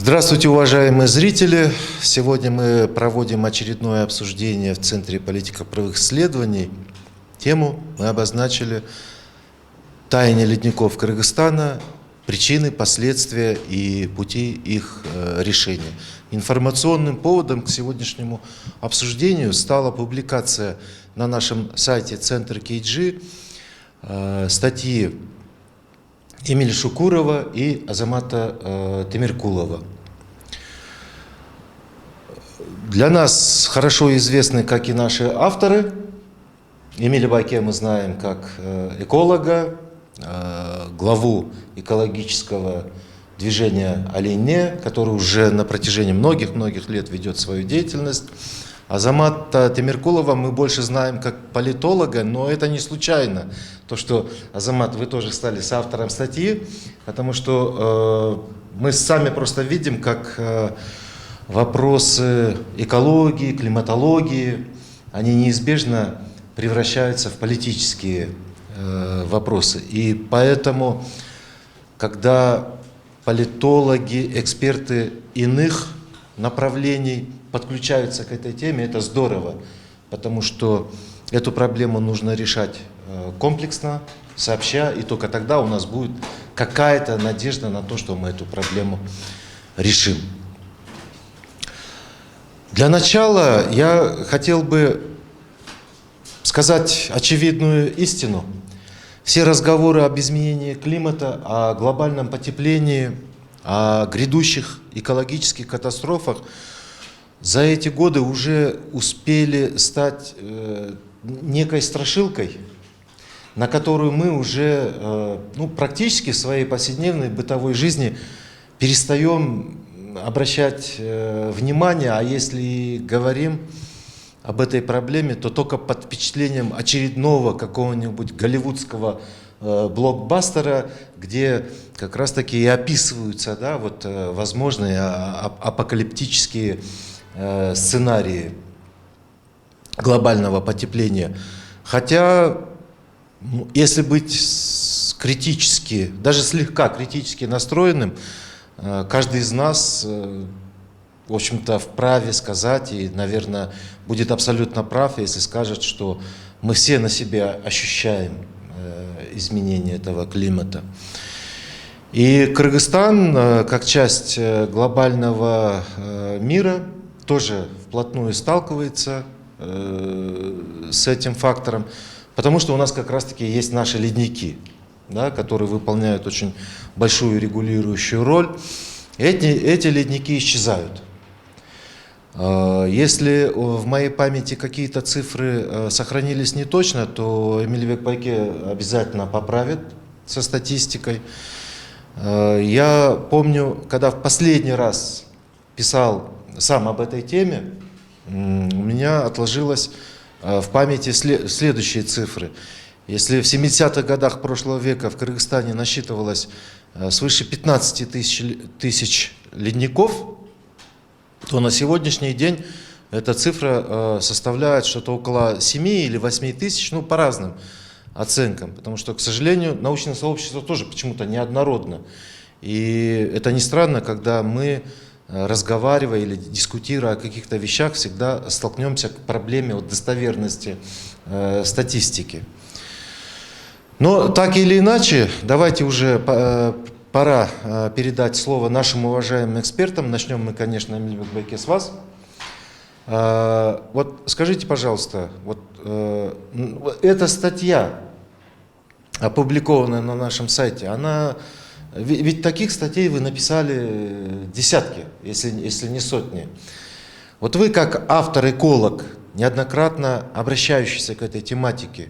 Здравствуйте, уважаемые зрители! Сегодня мы проводим очередное обсуждение в Центре политико-правовых исследований. Тему мы обозначили «Таяние ледников Кыргызстана. Причины, последствия и пути их решения». Информационным поводом к сегодняшнему обсуждению стала публикация на нашем сайте Центр KG статьи Эмиля Шукурова и Азамата Темиркулова. Для нас хорошо известны, как и наши авторы. Эмиля Байке мы знаем как эколога, главу экологического движения «Оленне», который уже на протяжении многих лет ведет свою деятельность. Азамата Темиркулова мы больше знаем как политолога, но это не случайно. То, что, Азамат, вы тоже стали соавтором статьи, потому что мы сами просто видим, как вопросы экологии, климатологии, они неизбежно превращаются в политические вопросы. И поэтому, когда политологи, эксперты иных направлений подключаются к этой теме, это здорово, потому что эту проблему нужно решать комплексно, сообща, и только тогда у нас будет какая-то надежда на то, что мы эту проблему решим. Для начала я хотел бы сказать очевидную истину. Все разговоры об изменении климата, о глобальном потеплении, о грядущих экологических катастрофах за эти годы уже успели стать некой страшилкой, на которую мы уже практически в своей повседневной бытовой жизни перестаем обращать внимание, а если говорим об этой проблеме, то только под впечатлением очередного какого-нибудь голливудского блокбастера, где как раз-таки и описываются возможные апокалиптические сценарии глобального потепления. Хотя, если быть критически, даже слегка критически настроенным, каждый из нас, в общем-то, вправе сказать, и, наверное, будет абсолютно прав, если скажет, что мы все на себе ощущаем изменение этого климата. И Кыргызстан, как часть глобального мира, тоже вплотную сталкивается с этим фактором, потому что у нас как раз-таки есть наши ледники, которые выполняют очень большую регулирующую роль. Эти ледники исчезают. Если в моей памяти какие-то цифры сохранились не точно, то Эмиль Байке обязательно поправит со статистикой. Я помню, когда в последний раз писал сам об этой теме, у меня отложилось в памяти следующие цифры. Если в 70-х годах прошлого века в Кыргызстане насчитывалось свыше 15 тысяч ледников, то на сегодняшний день эта цифра составляет что-то около 7 или 8 тысяч, по разным оценкам. Потому что, к сожалению, научное сообщество тоже почему-то неоднородно. И это не странно, когда мы, разговаривая или дискутируя о каких-то вещах, всегда столкнемся к проблеме достоверности статистики. Но так или иначе, давайте уже пора передать слово нашим уважаемым экспертам. Начнем мы, конечно, Эмиль Байке, с вас. Вот скажите, пожалуйста, эта статья, опубликованная на нашем сайте, ведь таких статей вы написали десятки, если не сотни. Вот вы, как автор-эколог, неоднократно обращающийся к этой тематике,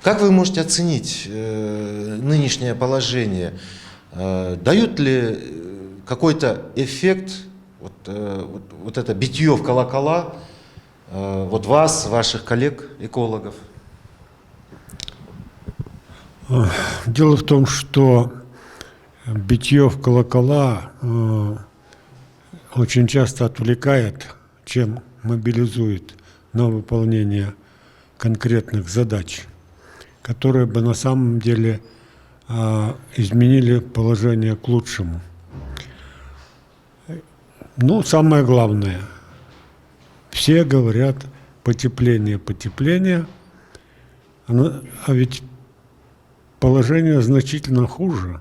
как вы можете оценить нынешнее положение? Дают ли какой-то эффект, это битье в колокола, вас, ваших коллег-экологов? Дело в том, что битье в колокола очень часто отвлекает, чем мобилизует на выполнение конкретных задач, которые бы на самом деле изменили положение к лучшему. Ну, самое главное, все говорят потепление, потепление, а ведь положение значительно хуже.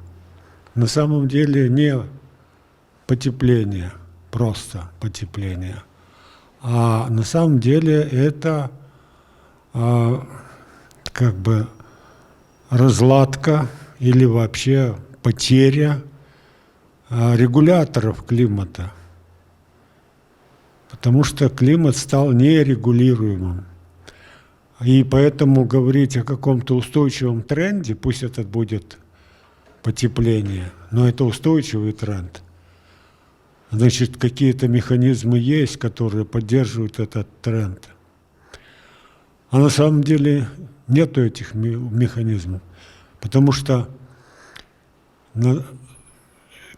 На самом деле не потепление, просто потепление, а на самом деле это как бы разладка или вообще потеря регуляторов климата. Потому что климат стал нерегулируемым. И поэтому говорить о каком-то устойчивом тренде, пусть это будет потепление, но это устойчивый тренд. Значит, какие-то механизмы есть, которые поддерживают этот тренд. А на самом деле нету этих механизмов, потому что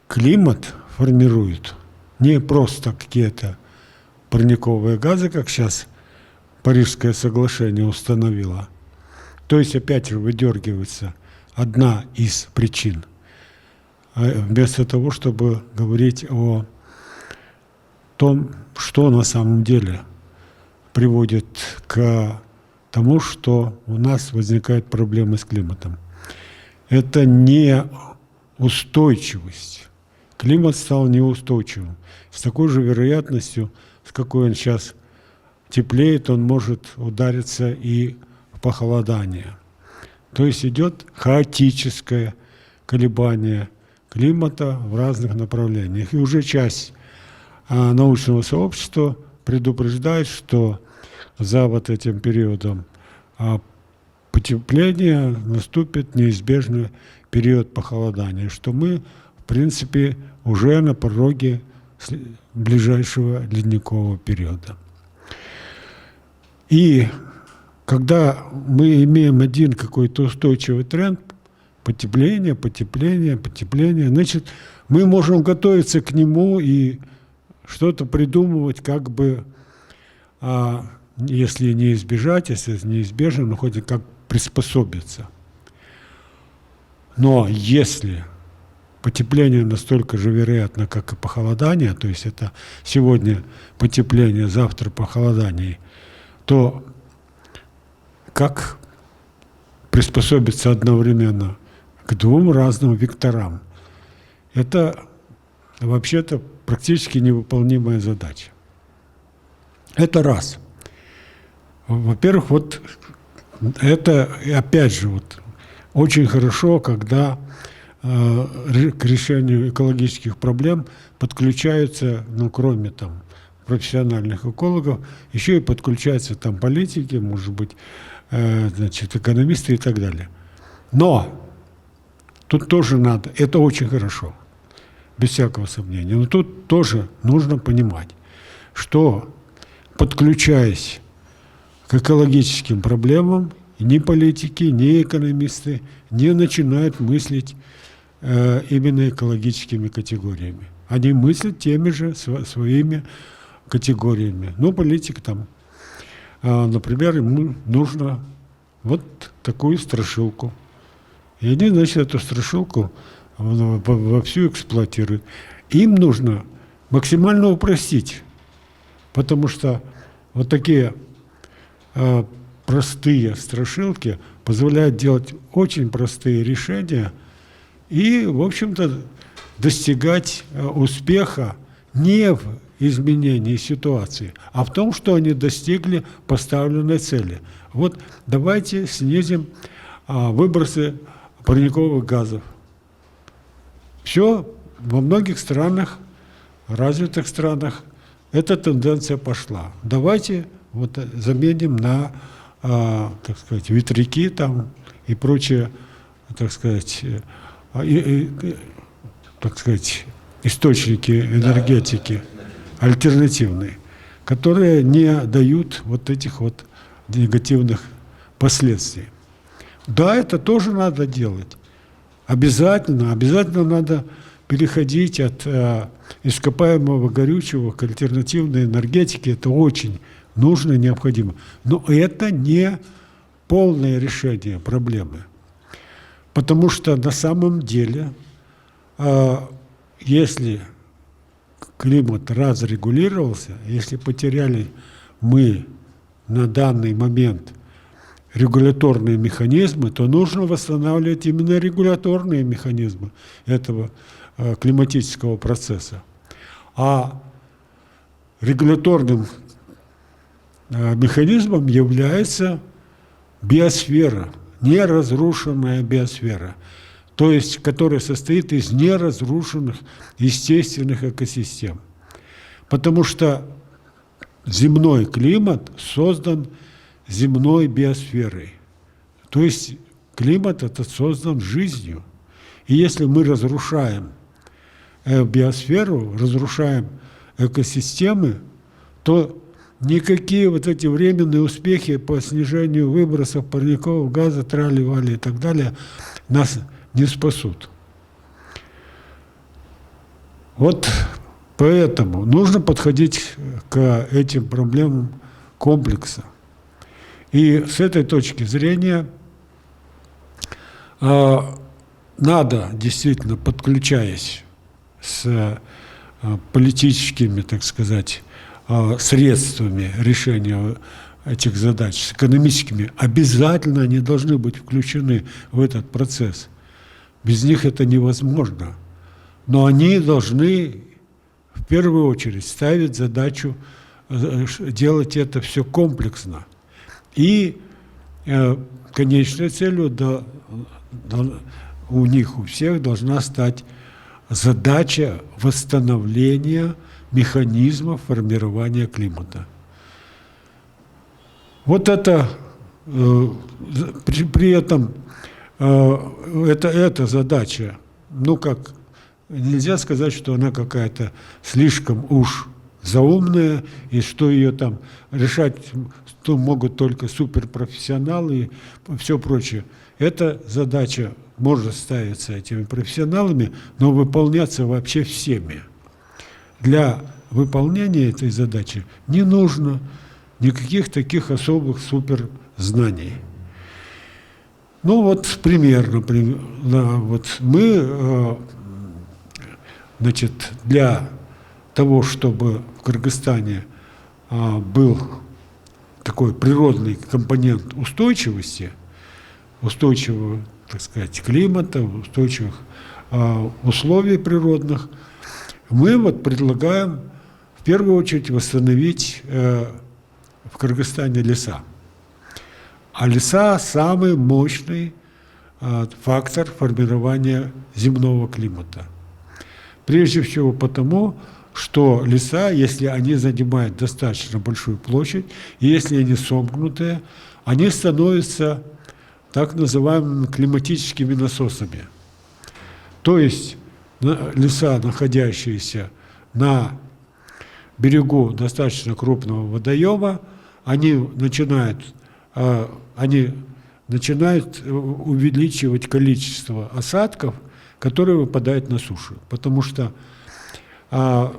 климат формирует не просто какие-то парниковые газы, как сейчас Парижское соглашение установило. То есть опять же выдергивается одна из причин, вместо того, чтобы говорить о том, что на самом деле приводит к тому, что у нас возникают проблемы с климатом. Это не устойчивость. Климат стал неустойчивым. С такой же вероятностью, с какой он сейчас теплеет, он может удариться и в похолодание. То есть идет хаотическое колебание климата в разных направлениях. И уже часть научного сообщества предупреждает, что за вот этим периодом потепления наступит неизбежный период похолодания, что мы, в принципе, уже на пороге ближайшего ледникового периода. И когда мы имеем один какой-то устойчивый тренд, потепление, потепление, потепление, значит, мы можем готовиться к нему и что-то придумывать, как бы, если не избежать, если неизбежно, но хоть как приспособиться. Но если потепление настолько же вероятно, как и похолодание, то есть это сегодня потепление, завтра похолодание, то как приспособиться одновременно к двум разным векторам? Это вообще-то практически невыполнимая задача. Это раз. Во-первых, вот это, опять же, вот, очень хорошо, когда к решению экологических проблем подключаются, ну, кроме там профессиональных экологов, еще и подключаются там политики, может быть, значит, экономисты и так далее. Но тут тоже надо, это очень хорошо, без всякого сомнения, но тут тоже нужно понимать, что, подключаясь к экологическим проблемам, ни политики, ни экономисты не начинают мыслить именно экологическими категориями. Они мыслят теми же своими категориями. Ну, политик там, например, ему нужно вот такую страшилку. И они, значит, эту страшилку вовсю эксплуатируют. Им нужно максимально упростить, потому что вот такие простые страшилки позволяют делать очень простые решения и, в общем-то, достигать успеха не в изменении ситуации, а в том, что они достигли поставленной цели. Вот давайте снизим выбросы парниковых газов. Все, во многих странах, развитых странах, эта тенденция пошла. Давайте вот заменим на, так сказать, ветряки там и прочие, так сказать, источники энергетики альтернативные, которые не дают вот этих вот негативных последствий. Да, это тоже надо делать. Обязательно надо переходить от ископаемого горючего к альтернативной энергетике. Это очень нужно и необходимо. Но это не полное решение проблемы. Потому что на самом деле, если климат разрегулировался, если потеряли мы на данный момент регуляторные механизмы, то нужно восстанавливать именно регуляторные механизмы этого климатического процесса. А регуляторным механизмом является биосфера, неразрушенная биосфера, то есть которая состоит из неразрушенных естественных экосистем. Потому что земной климат создан земной биосферой. То есть климат этот создан жизнью. И если мы разрушаем биосферу, разрушаем экосистемы, то никакие вот эти временные успехи по снижению выбросов парникового газа, трали-вали и так далее нас не спасут. Вот поэтому нужно подходить к этим проблемам комплекса. И с этой точки зрения надо действительно, подключаясь с политическими, так сказать, средствами решения этих задач, с экономическими, обязательно они должны быть включены в этот процесс. Без них это невозможно. Но они должны в первую очередь ставить задачу делать это все комплексно. И конечной целью у них, у всех должна стать задача восстановления механизмов формирования климата. Вот это, при этом, эта задача, ну как, нельзя сказать, что она какая-то слишком уж заумная, и что ее там решать то могут только суперпрофессионалы и все прочее. Эта задача может ставиться этими профессионалами, но выполняться вообще всеми. Для выполнения этой задачи не нужно никаких таких особых суперзнаний. Ну вот примерно, да, вот мы, значит, для того, чтобы в Кыргызстане был такой природный компонент устойчивости, устойчивого, так сказать, климата, устойчивых условий природных, мы вот предлагаем в первую очередь восстановить в Кыргызстане леса. А леса – самый мощный фактор формирования земного климата. Прежде всего потому, что леса, если они занимают достаточно большую площадь, и если они сомкнутые, они становятся так называемыми климатическими насосами. То есть леса, находящиеся на берегу достаточно крупного водоема, они начинают увеличивать количество осадков, которые выпадают на сушу. Потому что во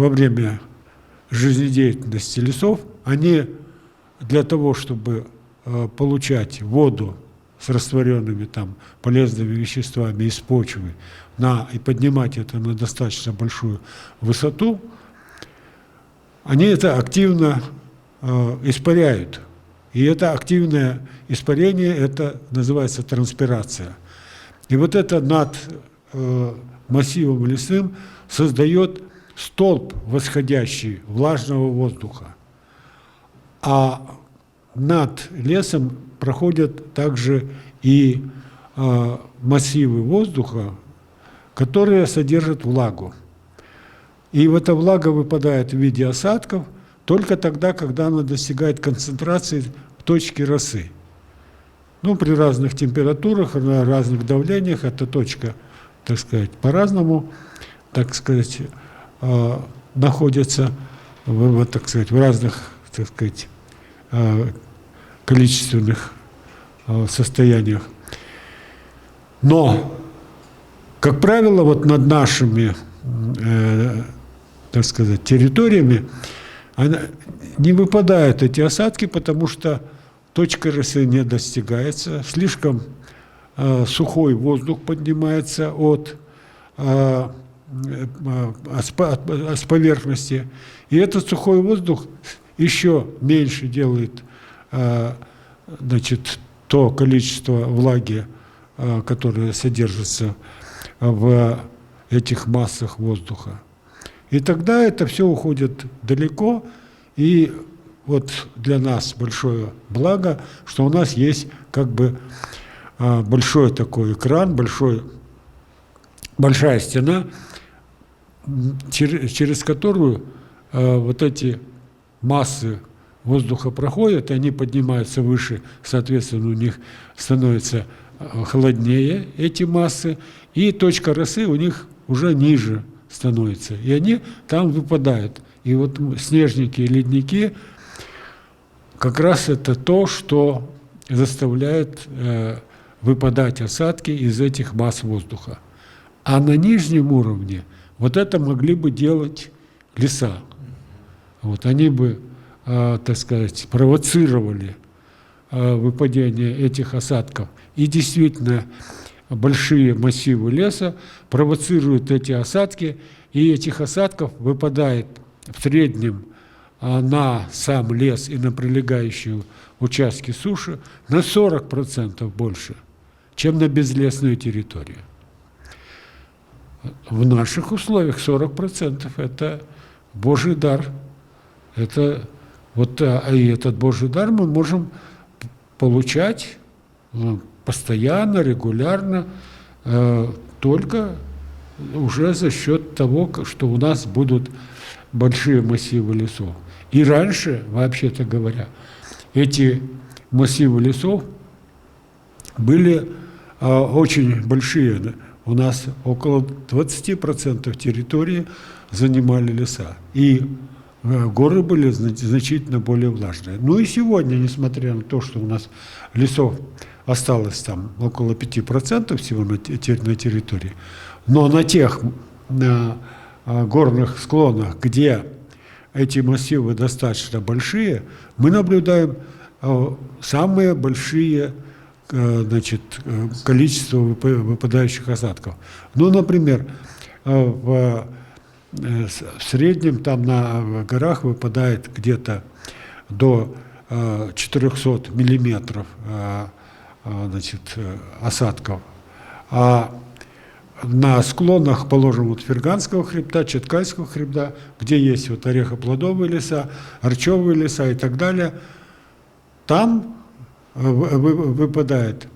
время жизнедеятельности лесов они для того, чтобы получать воду с растворенными там полезными веществами из почвы и поднимать это на достаточно большую высоту, они это активно испаряют. И это активное испарение, это называется транспирация. И вот это над массивом лесным создает столб восходящий влажного воздуха. А над лесом проходят также и массивы воздуха, которые содержат влагу. И эта влага выпадает в виде осадков только тогда, когда она достигает концентрации в точке росы. Ну, при разных температурах, на разных давлениях эта точка, так сказать, по-разному, так сказать, находится так сказать, в разных, так сказать, количественных состояниях. Но, как правило, вот над нашими, так сказать, территориями не выпадают эти осадки, потому что точка росы не достигается, слишком сухой воздух поднимается от с поверхности. И этот сухой воздух еще меньше делает, значит, то количество влаги, которое содержится в этих массах воздуха. И тогда это все уходит далеко, и вот для нас большое благо, что у нас есть как бы большой такой экран, большая стена, через которую вот эти массы воздуха проходят, и они поднимаются выше, соответственно, у них становится холоднее эти массы, и точка росы у них уже ниже становится, и они там выпадают. И вот снежники и ледники как раз это то, что заставляет выпадать осадки из этих масс воздуха. А на нижнем уровне вот это могли бы делать леса. Вот они бы, так сказать, провоцировали выпадение этих осадков. И действительно, большие массивы леса провоцируют эти осадки, и этих осадков выпадает в среднем на сам лес и на прилегающие участки суши на 40% больше, чем на безлесную территорию. В наших условиях 40% – это Божий дар. Это вот, и этот Божий дар мы можем получать постоянно, регулярно, только уже за счет того, что у нас будут большие массивы лесов. И раньше, вообще-то говоря, эти массивы лесов были очень большие. У нас около 20% территории занимали леса. И горы были значительно более влажные. Ну и сегодня, несмотря на то, что у нас лесов осталось там около 5% всего на территории, но на тех горных склонах, где эти массивы достаточно большие, мы наблюдаем самые большие, значит, количество выпадающих осадков. Ну, например, в среднем там на горах выпадает где-то до 400 миллиметров, значит, осадков. А на склонах, положим, вот Ферганского хребта, Чаткальского хребта, где есть вот орехоплодовые леса, орчевые леса и так далее, там выпадает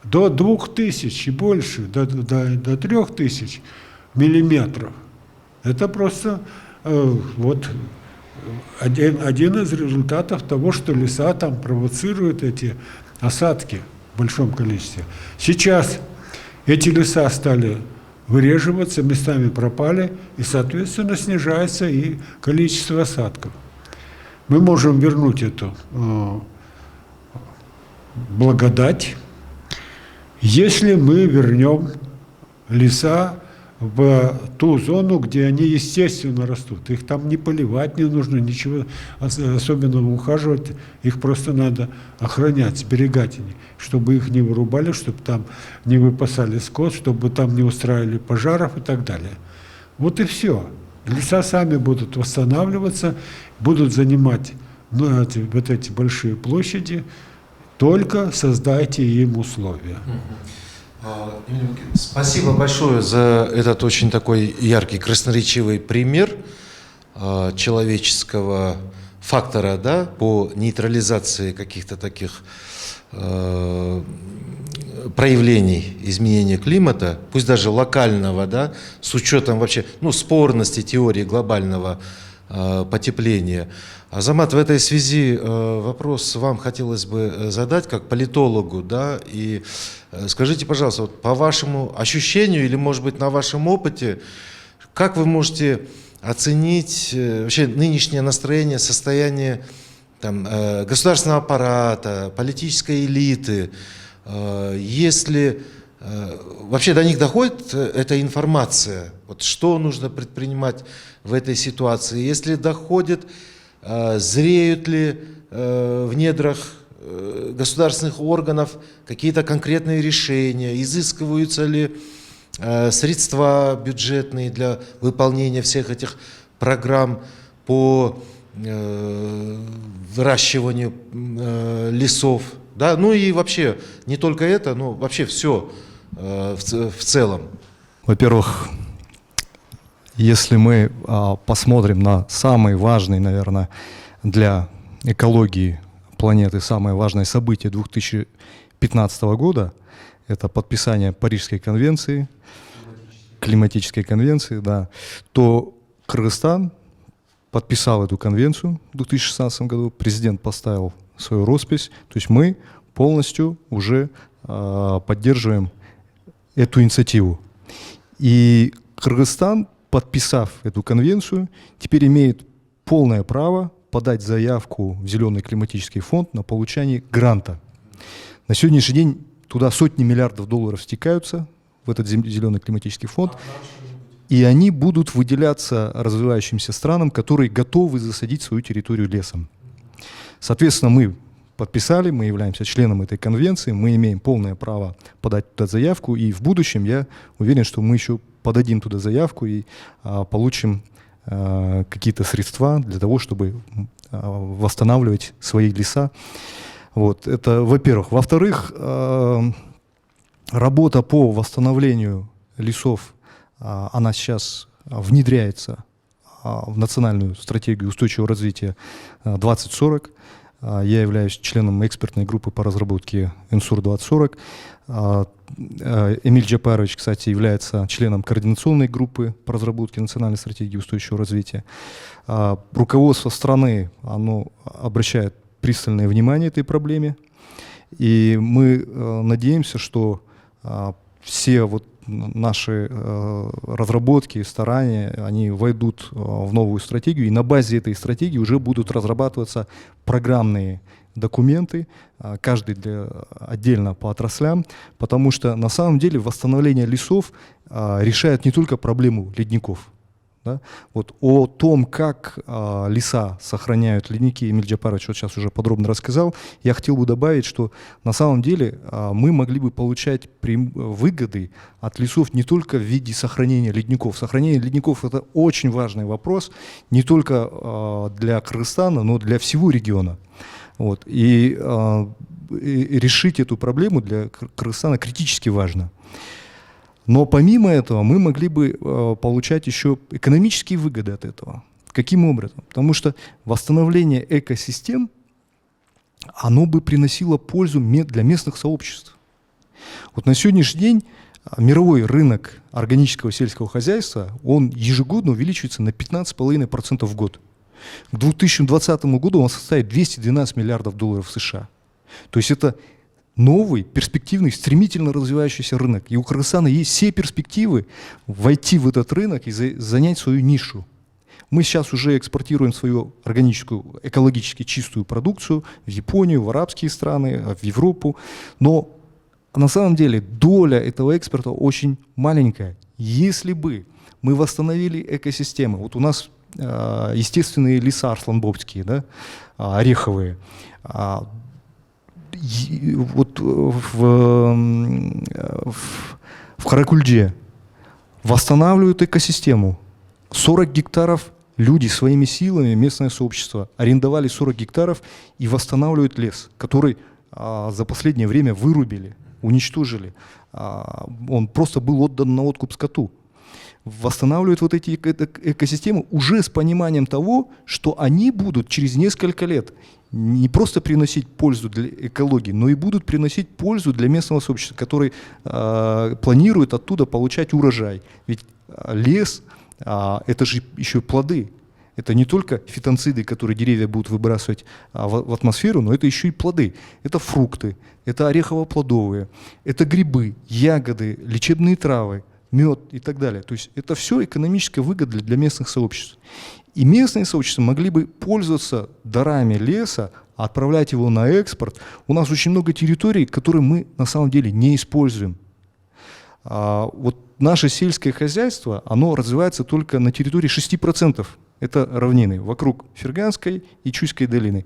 до 2000 и больше, до 3000 миллиметров. Это просто вот один из результатов того, что леса там провоцируют эти осадки в большом количестве. Сейчас эти леса стали выреживаться, местами пропали, и, соответственно, снижается и количество осадков. Мы можем вернуть эту благодать, если мы вернем леса в ту зону, где они естественно растут. Их там не поливать не нужно, ничего особенного ухаживать, их просто надо охранять, сберегать, чтобы их не вырубали, чтобы там не выпасали скот, чтобы там не устраивали пожаров и так далее. Вот и все. Леса сами будут восстанавливаться, будут занимать вот эти большие площади, только создайте им условия. Спасибо большое за этот очень такой яркий, красноречивый пример человеческого фактора, да, по нейтрализации каких-то таких проявлений изменения климата, пусть даже локального, да, с учетом вообще, ну, спорности теории глобального потепления. Азамат, в этой связи вопрос вам хотелось бы задать как политологу, да, и скажите, пожалуйста, вот по вашему ощущению или, может быть, на вашем опыте, как вы можете оценить вообще нынешнее настроение, состояние там, государственного аппарата, политической элиты, если вообще до них доходит эта информация, вот что нужно предпринимать в этой ситуации, если доходит, зреют ли в недрах государственных органов какие-то конкретные решения, изыскиваются ли средства бюджетные для выполнения всех этих программ по выращиванию лесов. Да? Ну и вообще, не только это, но вообще все в целом. Во-первых, если мы посмотрим на самые важные, наверное, для экологии планеты, самое важное событие 2015 года, это подписание Парижской конвенции, климатической конвенции, да, то Кыргызстан подписал эту конвенцию в 2016 году, президент поставил свою роспись, то есть мы полностью уже поддерживаем эту инициативу. И Кыргызстан, подписав эту конвенцию, теперь имеет полное право подать заявку в Зеленый климатический фонд на получение гранта. На сегодняшний день туда сотни миллиардов долларов стекаются в этот Зеленый климатический фонд, и они будут выделяться развивающимся странам, которые готовы засадить свою территорию лесом. Соответственно, мы подписали, мы являемся членом этой конвенции, мы имеем полное право подать туда заявку, и в будущем я уверен, что мы еще подадим туда заявку и получим какие-то средства для того, чтобы восстанавливать свои леса. Вот, это во-первых. Во-вторых, работа по восстановлению лесов, она сейчас внедряется в национальную стратегию устойчивого развития 2040. Я являюсь членом экспертной группы по разработке ИНСУР-2040. Эмиль Джапарович, кстати, является членом координационной группы по разработке национальной стратегии устойчивого развития. Руководство страны, оно обращает пристальное внимание этой проблеме. И мы надеемся, что все вот наши разработки, старания, они войдут в новую стратегию, и на базе этой стратегии уже будут разрабатываться программные документы, каждый отдельно по отраслям, потому что на самом деле восстановление лесов решает не только проблему ледников. Да? Вот о том, как леса сохраняют ледники, Эмиль Джапарович вот сейчас уже подробно рассказал. Я хотел бы добавить, что на самом деле мы могли бы получать выгоды от лесов не только в виде сохранения ледников. Сохранение ледников — это очень важный вопрос не только для Кыргызстана, но для всего региона. Вот. И решить эту проблему для Кыргызстана критически важно. Но помимо этого мы могли бы получать еще экономические выгоды от этого. Каким образом? Потому что восстановление экосистем, оно бы приносило пользу для местных сообществ. Вот на сегодняшний день мировой рынок органического сельского хозяйства, он ежегодно увеличивается на 15,5% в год. К 2020 году он составит 212 миллиардов долларов США. То есть это новый, перспективный, стремительно развивающийся рынок. И у Кыргызстана есть все перспективы войти в этот рынок и занять свою нишу. Мы сейчас уже экспортируем свою органическую, экологически чистую продукцию в Японию, в арабские страны, в Европу. Но на самом деле доля этого экспорта очень маленькая. Если бы мы восстановили экосистемы, вот у нас естественные леса арсланбобские, да, ореховые, вот в Каракульде восстанавливают экосистему. 40 гектаров люди своими силами, местное сообщество, арендовали 40 гектаров и восстанавливают лес, который за последнее время вырубили, уничтожили. Он просто был отдан на откуп скоту. Восстанавливают вот эти экосистемы уже с пониманием того, что они будут через несколько лет не просто приносить пользу для экологии, но и будут приносить пользу для местного сообщества, который планирует оттуда получать урожай. Ведь лес это же еще плоды. Это не только фитонциды, которые деревья будут выбрасывать в атмосферу, но это еще и плоды. Это фрукты, это орехово-плодовые, это грибы, ягоды, лечебные травы, мед и так далее. То есть это все экономическая выгода для местных сообществ. И местные сообщества могли бы пользоваться дарами леса, отправлять его на экспорт. У нас очень много территорий, которые мы на самом деле не используем. Вот наше сельское хозяйство, оно развивается только на территории 6%. Это равнины вокруг Ферганской и Чуйской долины.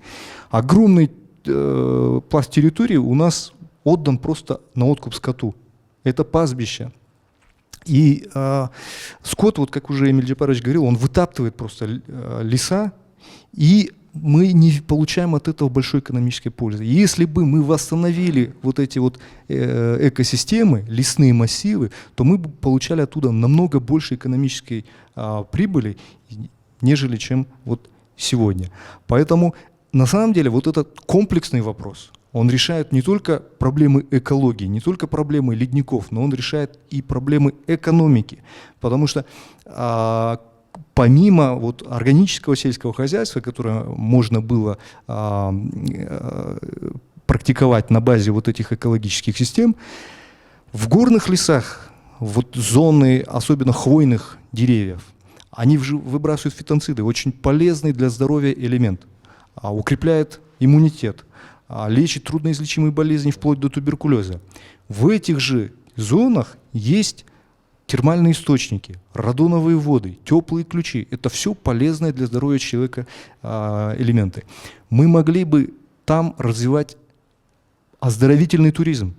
Огромный пласт территории у нас отдан просто на откуп скоту. Это пастбища. И скот, вот как уже Эмиль Джапарович говорил, он вытаптывает просто леса, и мы не получаем от этого большой экономической пользы. Если бы мы восстановили вот эти вот экосистемы, лесные массивы, то мы бы получали оттуда намного больше экономической прибыли, нежели чем вот сегодня. Поэтому на самом деле вот этот комплексный вопрос, он решает не только проблемы экологии, не только проблемы ледников, но он решает и проблемы экономики. Потому что помимо вот органического сельского хозяйства, которое можно было практиковать на базе вот этих экологических систем, в горных лесах, вот зоны особенно хвойных деревьев, они выбрасывают фитонциды, очень полезный для здоровья элемент, укрепляет иммунитет, лечит трудноизлечимые болезни вплоть до туберкулеза. В этих же зонах есть термальные источники, радоновые воды, теплые ключи. Это все полезные для здоровья человека элементы. Мы могли бы там развивать оздоровительный туризм.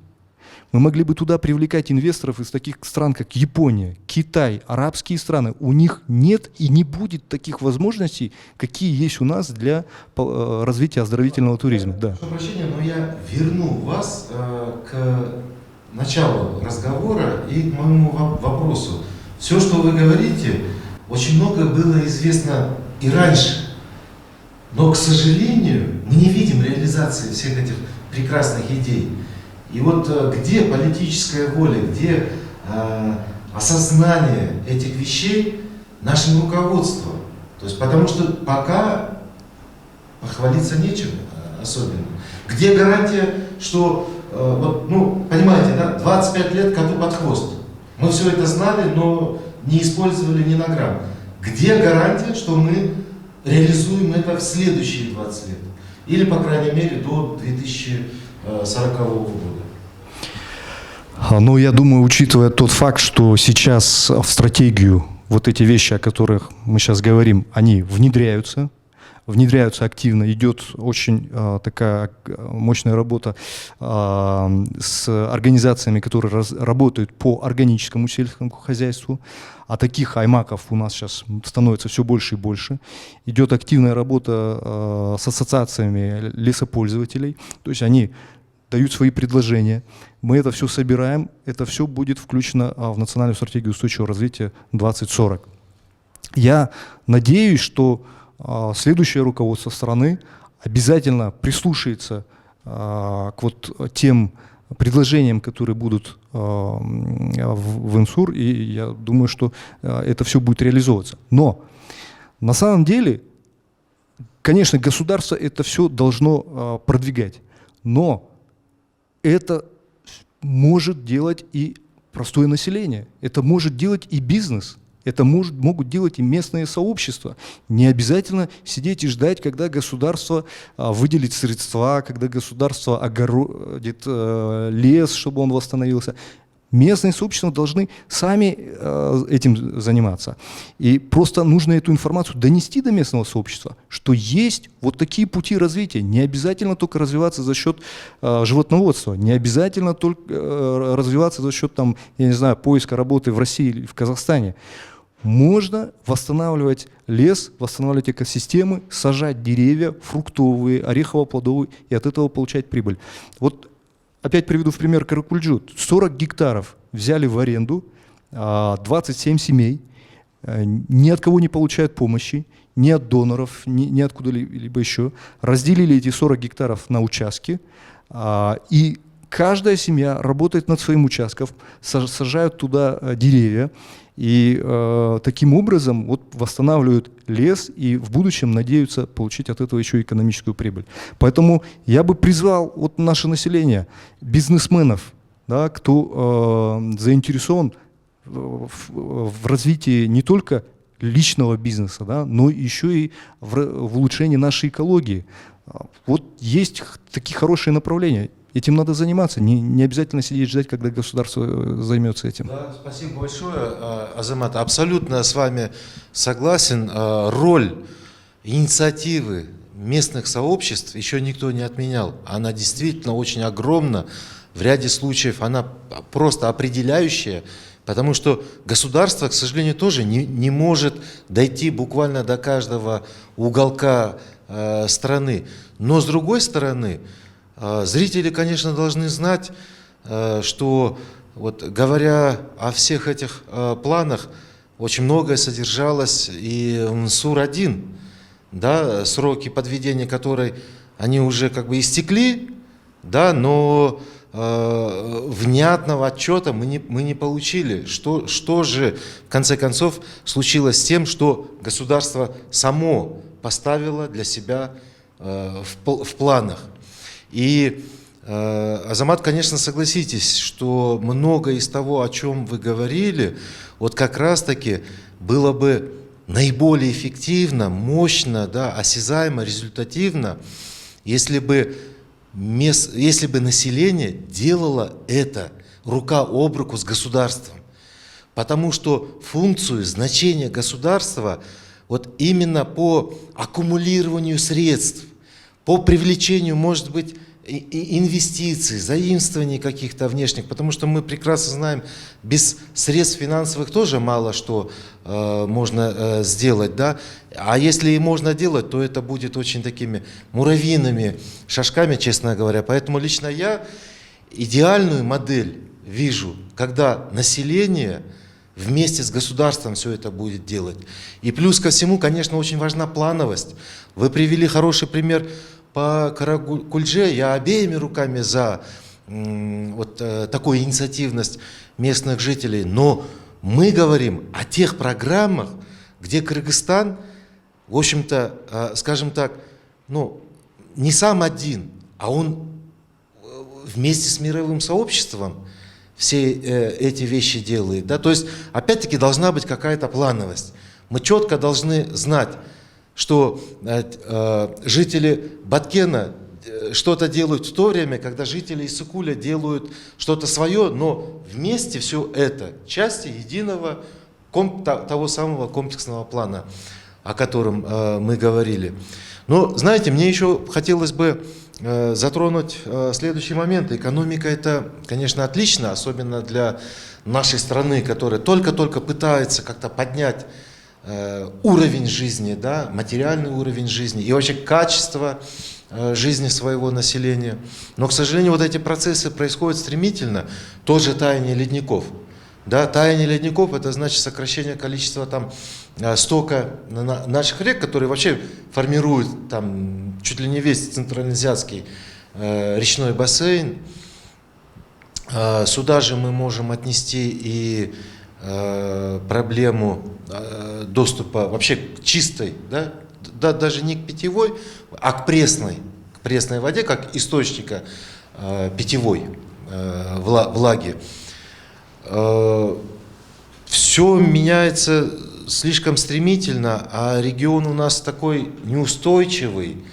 Мы могли бы туда привлекать инвесторов из таких стран, как Япония, Китай, арабские страны. У них нет и не будет таких возможностей, какие есть у нас для развития оздоровительного туризма. Да. Прошу прощения, но я верну вас к началу разговора и к моему вопросу. Все, что вы говорите, очень много было известно и раньше. Но, к сожалению, мы не видим реализации всех этих прекрасных идей. И вот где политическая воля, где осознание этих вещей нашим руководством? То есть, потому что пока похвалиться нечем особенно. Где гарантия, что, вот, ну, понимаете, да, 25 лет коту под хвост. Мы все это знали, но не использовали ни на грамм. Где гарантия, что мы реализуем это в следующие 20 лет? Или, по крайней мере, до 2040 года? Ну, я думаю, учитывая тот факт, что сейчас в стратегию вот эти вещи, о которых мы сейчас говорим, они внедряются активно, идет очень такая мощная работа с организациями, которые работают по органическому сельскому хозяйству, а таких аймаков у нас сейчас становится все больше и больше. Идет активная работа с ассоциациями лесопользователей, то есть они дают свои предложения, мы это все собираем, это все будет включено в национальную стратегию устойчивого развития 2040. Я надеюсь, что следующее руководство страны обязательно прислушается к вот тем предложениям, которые будут в ИНСУР, и я думаю, что это все будет реализовываться. Но на самом деле, конечно, государство это все должно продвигать, но это может делать и простое население, это может делать и бизнес. Это могут делать и местные сообщества. Не обязательно сидеть и ждать, когда государство выделит средства, когда государство огородит лес, чтобы он восстановился. Местные сообщества должны сами этим заниматься. И просто нужно эту информацию донести до местного сообщества, что есть вот такие пути развития. Не обязательно только развиваться за счет животноводства, не обязательно только развиваться за счет, там, я не знаю, поиска работы в России или в Казахстане. Можно восстанавливать лес, восстанавливать экосистемы, сажать деревья фруктовые, орехово-плодовые и от этого получать прибыль. Вот опять приведу в пример Каракульджу. 40 гектаров взяли в аренду, 27 семей, ни от кого не получают помощи, ни от доноров, ни откуда-либо еще. Разделили эти 40 гектаров на участки, и каждая семья работает над своим участком, сажают туда деревья, и таким образом вот восстанавливают лес и в будущем надеются получить от этого еще экономическую прибыль. Поэтому я бы призвал вот наше население, бизнесменов, да, кто заинтересован в развитии не только личного бизнеса, да, но еще и в улучшении нашей экологии. Вот есть такие хорошие направления. Этим надо заниматься, не обязательно сидеть ждать, когда государство займется этим. Да, спасибо большое, Азамат. Абсолютно с вами согласен. Роль инициативы местных сообществ еще никто не отменял. Она действительно очень огромна. В ряде случаев она просто определяющая. Потому что государство, к сожалению, тоже не может дойти буквально до каждого уголка страны. Но с другой стороны, зрители, конечно, должны знать, что вот, говоря о всех этих планах, очень многое содержалось и в НСУР-1, да, сроки подведения которой они уже как бы истекли, да, но внятного отчета мы не получили. Что же, в конце концов, случилось с тем, что государство само поставило для себя в планах. И, Азамат, конечно, согласитесь, что многое из того, о чем вы говорили, вот как раз-таки было бы наиболее эффективно, мощно, да, осязаемо, результативно, если бы население делало это рука об руку с государством. Потому что функцию, значение государства вот именно по аккумулированию средств, по привлечению, может быть, инвестиций, заимствований каких-то внешних, потому что мы прекрасно знаем, без средств финансовых тоже мало что можно сделать, да? А если и можно делать, то это будет очень такими муравьиными шажками, честно говоря. Поэтому лично я идеальную модель вижу, когда население вместе с государством все это будет делать. И плюс ко всему, конечно, очень важна плановость. Вы привели хороший пример по Каракульче. Я обеими руками за вот такую инициативность местных жителей. Но мы говорим о тех программах, где Кыргызстан, в общем-то, скажем так, ну, не сам один, а он вместе с мировым сообществом все эти вещи делает. Да? То есть, опять-таки, должна быть какая-то плановость. Мы четко должны знать, что жители Баткена что-то делают в то время, когда жители Иссыкуля делают что-то свое, но вместе все это части единого того самого комплексного плана, о котором мы говорили. Но, знаете, мне еще хотелось бы затронуть следующий момент. Экономика — это, конечно, отлично, особенно для нашей страны, которая только-только пытается как-то поднять уровень жизни, да, материальный уровень жизни и вообще качество жизни своего населения. Но, к сожалению, вот эти процессы происходят стремительно. Тоже таяние ледников. Да, таяние ледников — это значит сокращение количества там стока наших рек, которые вообще формируют там чуть ли не весь центральноазиатский речной бассейн. Сюда же мы можем отнести и проблему доступа вообще к чистой, да, даже не к питьевой, а к пресной воде, как источника питьевой влаги. Все меняется слишком стремительно, а регион у нас такой неустойчивый,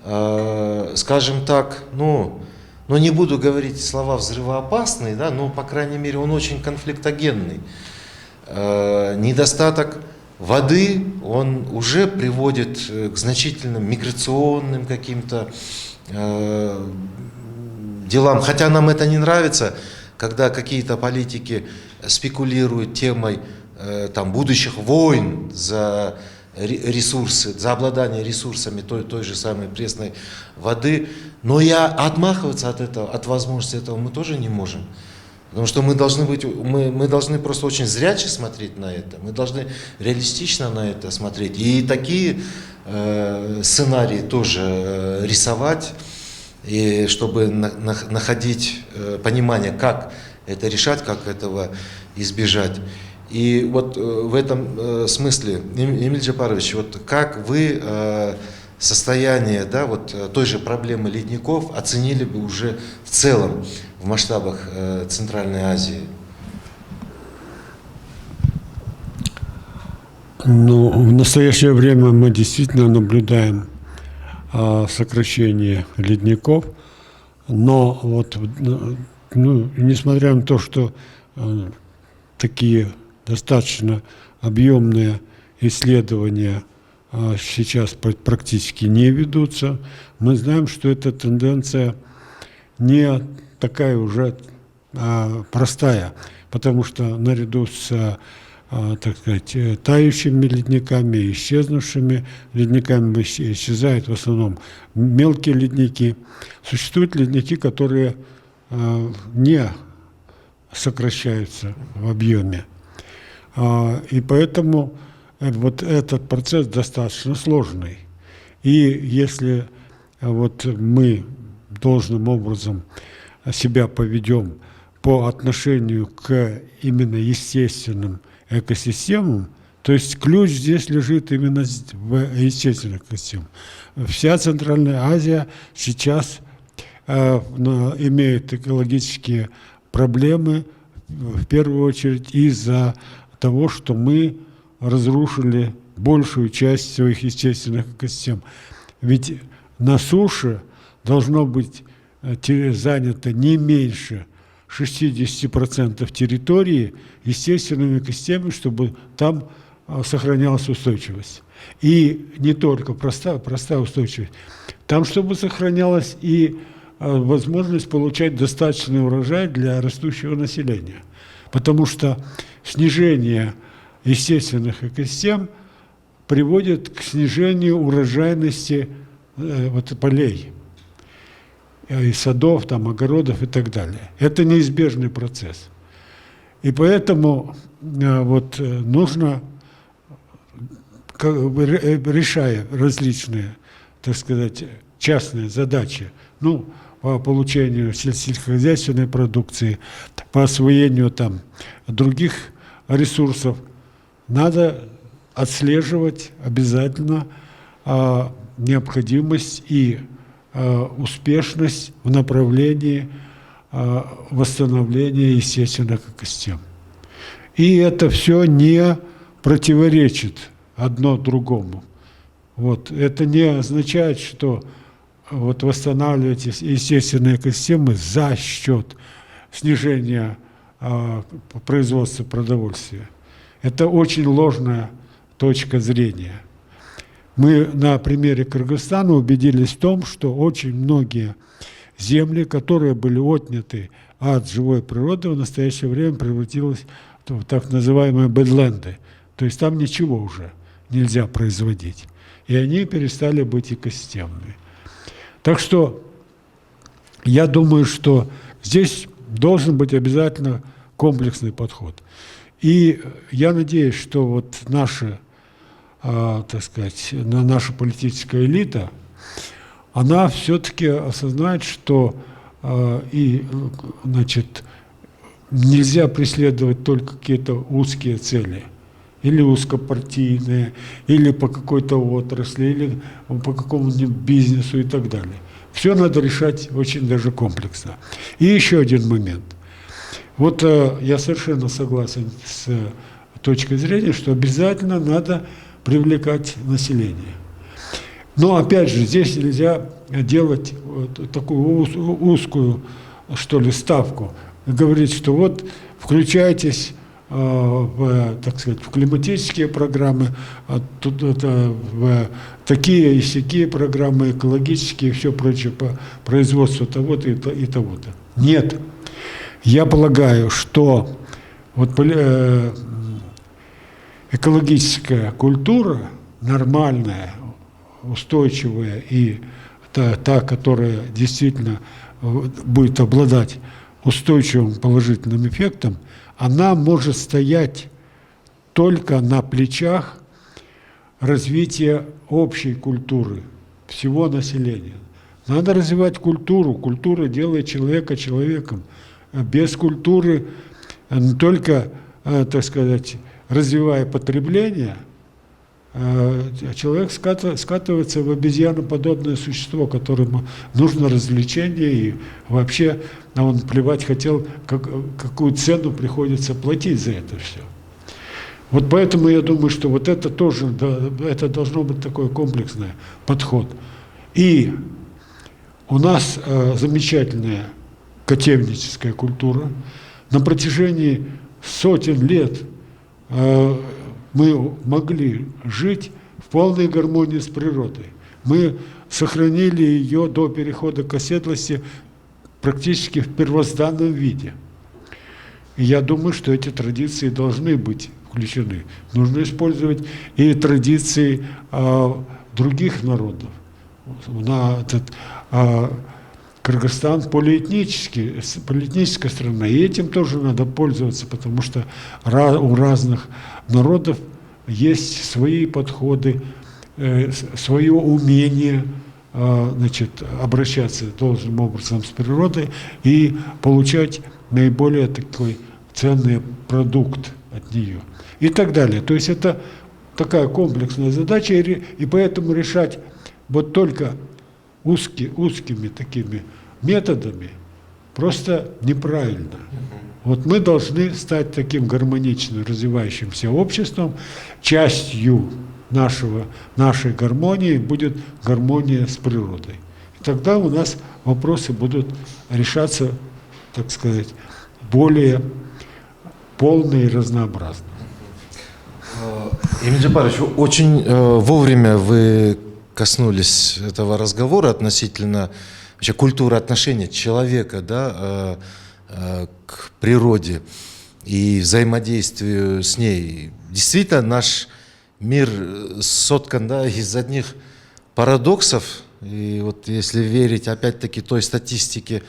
скажем так, ну не буду говорить слова взрывоопасный, да, но, по крайней мере, он очень конфликтогенный. Недостаток воды, он уже приводит к значительным миграционным каким-то делам. Хотя нам это не нравится, когда какие-то политики спекулируют темой там, будущих войн за ресурсы, за обладание ресурсами той же самой пресной воды. Но и отмахиваться от этого, от возможности этого мы тоже не можем. Потому что мы должны просто очень зряче смотреть на это, мы должны реалистично на это смотреть. И такие сценарии тоже рисовать, и чтобы находить понимание, как это решать, как этого избежать. И вот в этом смысле, Эмиль Джапарович, вот как вы состояние, да, вот той же проблемы ледников оценили бы уже в целом в масштабах Центральной Азии? Ну, в настоящее время мы действительно наблюдаем сокращение ледников, но вот, ну, несмотря на то, что такие достаточно объемные исследования сейчас практически не ведутся, мы знаем, что эта тенденция не такая уже простая, потому что наряду с, так сказать, тающими ледниками, исчезнувшими ледниками исчезают в основном мелкие ледники. Существуют ледники, которые не сокращаются в объеме. И поэтому вот этот процесс достаточно сложный. И если вот мы должным образом себя поведем по отношению к именно естественным экосистемам, то есть ключ здесь лежит именно в естественных экосистемах. Вся Центральная Азия сейчас имеет экологические проблемы, в первую очередь из-за того, что мы разрушили большую часть своих естественных экосистем. Ведь на суше должно быть занято не меньше 60% территории естественными экосистемами, чтобы там сохранялась устойчивость. И не только простая устойчивость. Там, чтобы сохранялась и возможность получать достаточный урожай для растущего населения. Потому что снижение естественных экосистем приводит к снижению урожайности полей, и садов, там, огородов и так далее. Это неизбежный процесс. И поэтому нужно, решая различные, так сказать, частные задачи, по получению сельскохозяйственной продукции, по освоению там других ресурсов, надо отслеживать обязательно необходимость и успешность в направлении восстановления естественных экосистем. И это все не противоречит одно другому. Это не означает, что восстанавливать естественные экосистемы за счет снижения производства продовольствия. Это очень ложная точка зрения. Мы на примере Кыргызстана убедились в том, что очень многие земли, которые были отняты от живой природы, в настоящее время превратились в так называемые бэдленды. То есть там ничего уже нельзя производить. И они перестали быть экосистемными. Так что я думаю, что здесь должен быть обязательно комплексный подход. И я надеюсь, что наша, так сказать, наша политическая элита, она все-таки осознает, что нельзя преследовать только какие-то узкие цели, или узкопартийные, или по какой-то отрасли, или по какому-нибудь бизнесу и так далее. Все надо решать очень даже комплексно. И еще один момент. Я совершенно согласен с точкой зрения, что обязательно надо привлекать население. Но опять же, здесь нельзя делать такую узкую, что ли, ставку. Говорить, что включайтесь так сказать, в климатические программы, в такие и сякие программы, экологические и все прочее по производству того-то и того-то. Нет. Я полагаю, что экологическая культура, нормальная, устойчивая и та, которая действительно будет обладать устойчивым положительным эффектом, она может стоять только на плечах развития общей культуры всего населения. Надо развивать культуру. Культура делает человека человеком. Без культуры, только, так сказать, развивая потребление, человек скатывается в обезьяноподобное существо, которому нужно развлечение, и вообще он плевать хотел, какую цену приходится платить за это все. Поэтому я думаю, что это тоже, это должно быть такой комплексный подход. И у нас замечательная кочевническая культура. На протяжении сотен лет мы могли жить в полной гармонии с природой. Мы сохранили ее до перехода к оседлости практически в первозданном виде. И я думаю, что эти традиции должны быть включены. Нужно использовать и традиции других народов. Кыргызстан полиэтническая страна, и этим тоже надо пользоваться, потому что у разных народов есть свои подходы, свое умение обращаться должным образом с природой и получать наиболее такой ценный продукт от нее и так далее. То есть это такая комплексная задача, и поэтому решать вот только узкими такими методами просто неправильно. Вот мы должны стать таким гармонично развивающимся обществом. Частью нашей гармонии будет гармония с природой. И тогда у нас вопросы будут решаться, так сказать, более полно и разнообразно. Эмиль Джапарович, очень вовремя вы коснулись этого разговора относительно вообще культуры отношения человека, да, к природе и взаимодействию с ней. Действительно, наш мир соткан, да, из одних парадоксов. И вот если верить опять-таки той статистике,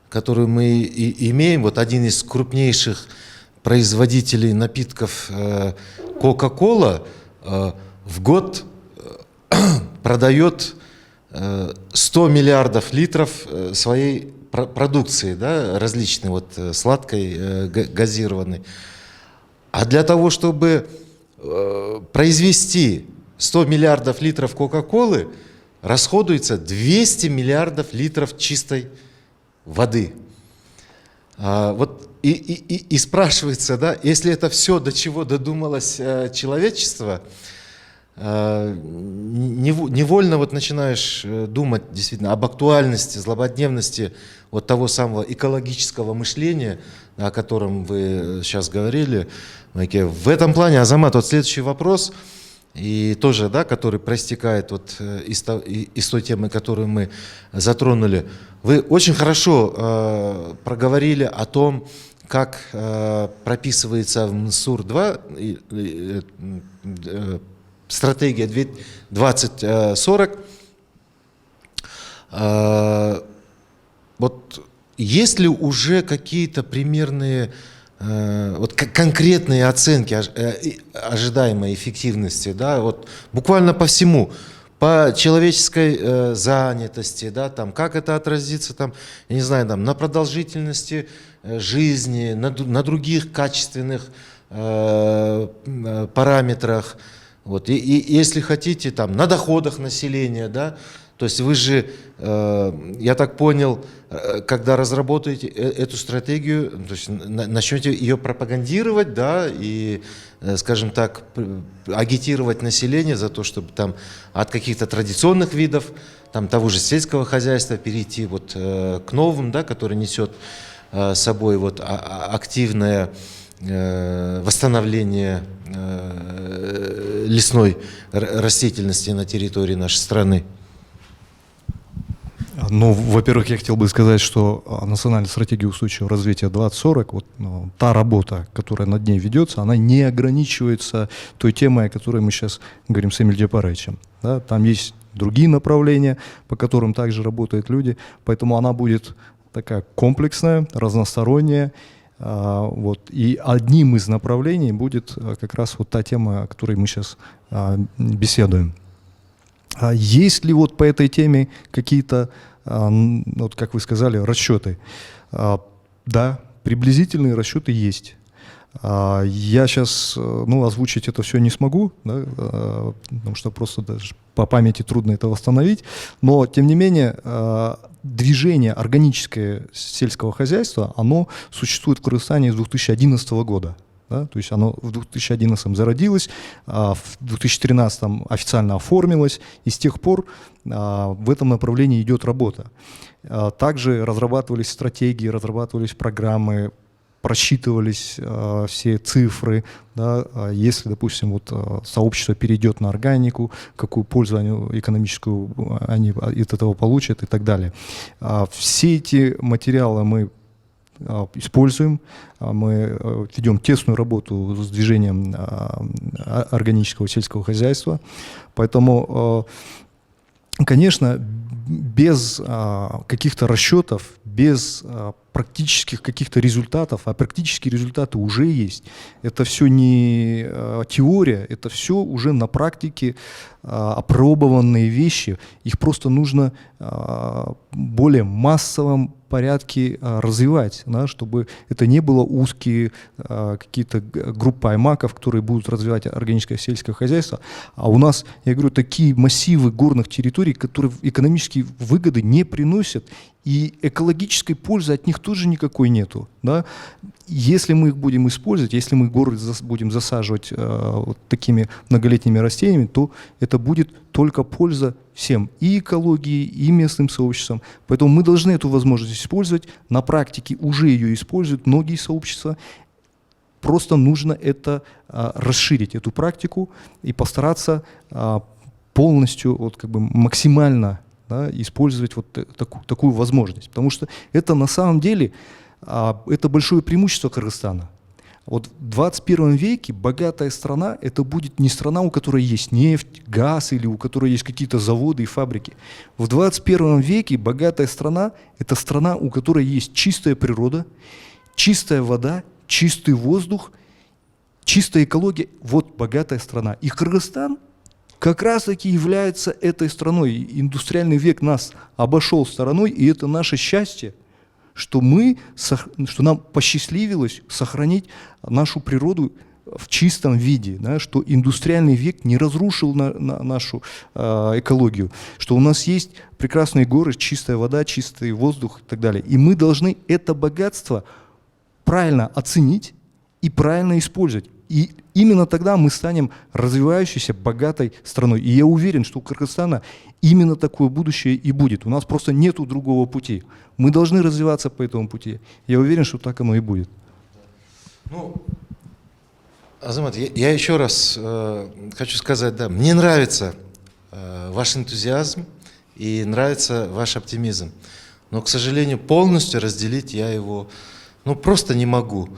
которую мы имеем, вот один из крупнейших производителей напитков Coca-Cola в год продает 100 миллиардов литров своей продукции, да, различной, вот, сладкой, газированной. А для того, чтобы произвести 100 миллиардов литров Кока-Колы, расходуется 200 миллиардов литров чистой воды. Вот и спрашивается, да, если это все, до чего додумалось человечество, невольно вот начинаешь думать действительно об актуальности, злободневности вот того самого экологического мышления, о котором вы сейчас говорили. В этом плане, Азамат, вот следующий вопрос, и тоже, да, который проистекает вот из той темы, которую мы затронули. Вы очень хорошо проговорили о том, как прописывается в МСУР-2 стратегия 2040. Вот есть ли уже какие-то примерные, вот конкретные оценки ожидаемой эффективности, да, вот буквально по всему, по человеческой занятости, да, там, как это отразится, там, я не знаю, там, на продолжительности жизни, на других качественных параметрах, вот, и если хотите, там, на доходах населения, да, то есть вы же, я так понял, когда разработаете эту стратегию, то есть начнете ее пропагандировать, да, и, скажем так, агитировать население за то, чтобы там от каких-то традиционных видов, там, того же сельского хозяйства перейти вот к новым, да, который несет с собой вот активное восстановление лесной растительности на территории нашей страны. Ну, во-первых, я хотел бы сказать, что национальная стратегия устойчивого развития 2040, вот, та работа, которая над ней ведется, она не ограничивается той темой, о которой мы сейчас говорим с Эмилем Джапаровичем. Да? Там есть другие направления, по которым также работают люди, поэтому она будет такая комплексная, разносторонняя. Вот. И одним из направлений будет как раз вот та тема, о которой мы сейчас беседуем. Есть ли вот по этой теме какие-то, вот как вы сказали, расчеты? Да, приблизительные расчеты есть. Я сейчас озвучить это все не смогу, да, потому что просто даже по памяти трудно это восстановить, но тем не менее движение органическое сельского хозяйства, оно существует в Кыргызстане с 2011 года. Да, то есть оно в 2011 зародилось, в 2013 официально оформилось, и с тех пор в этом направлении идет работа. Также разрабатывались стратегии, разрабатывались программы, просчитывались все цифры, да, если, допустим, вот, сообщество перейдет на органику, какую пользу экономическую они от этого получат и так далее. Все эти материалы мы используем. Мы ведем тесную работу с движением органического сельского хозяйства. Поэтому, конечно, без каких-то расчетов, без практических каких-то результатов, а практические результаты уже есть. Это все не теория, это все уже на практике опробованные вещи. Их просто нужно в более массовом порядке развивать, да, чтобы это не было узкие какие-то группы аймаков, которые будут развивать органическое сельское хозяйство. А у нас, я говорю, такие массивы горных территорий, которые экономические выгоды не приносят, и экологической пользы от них тоже никакой нету. Да? Если мы их будем использовать, если мы горы будем засаживать вот такими многолетними растениями, то это будет только польза всем, и экологии, и местным сообществам. Поэтому мы должны эту возможность использовать. На практике уже ее используют многие сообщества. Просто нужно это расширить, эту практику, и постараться полностью, вот, как бы максимально, да, использовать вот такую возможность. Потому что это на самом деле это большое преимущество Кыргызстана. Вот в 21 веке богатая страна – это будет не страна, у которой есть нефть, газ или у которой есть какие-то заводы и фабрики. В 21 веке богатая страна – это страна, у которой есть чистая природа, чистая вода, чистый воздух, чистая экология. Вот богатая страна. И Кыргызстан как раз-таки является этой страной. Индустриальный век нас обошел стороной, и это наше счастье, что нам посчастливилось сохранить нашу природу в чистом виде, да, что индустриальный век не разрушил нашу экологию, что у нас есть прекрасные горы, чистая вода, чистый воздух и так далее. И мы должны это богатство правильно оценить и правильно использовать. И именно тогда мы станем развивающейся, богатой страной. И я уверен, что у Кыргызстана именно такое будущее и будет. У нас просто нету другого пути. Мы должны развиваться по этому пути. Я уверен, что так оно и будет. Ну, Азамат, я еще раз хочу сказать, да, мне нравится ваш энтузиазм и нравится ваш оптимизм. Но, к сожалению, полностью разделить я его просто не могу.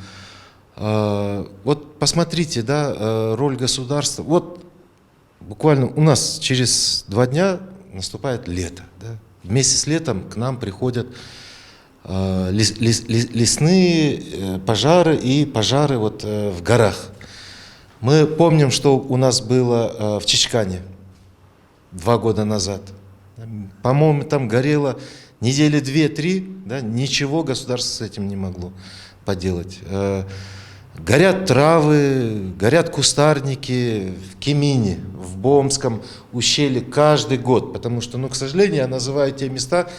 Вот посмотрите, да, роль государства. Вот буквально у нас через 2 дня наступает лето. Да? Вместе с летом к нам приходят лесные пожары и пожары вот в горах. Мы помним, что у нас было в Чечкане 2 года назад. По-моему, там горело недели 2-3, да, ничего государство с этим не могло поделать. Горят травы, горят кустарники в Кемине, в Бомском ущелье каждый год, потому что, к сожалению, я называю те места,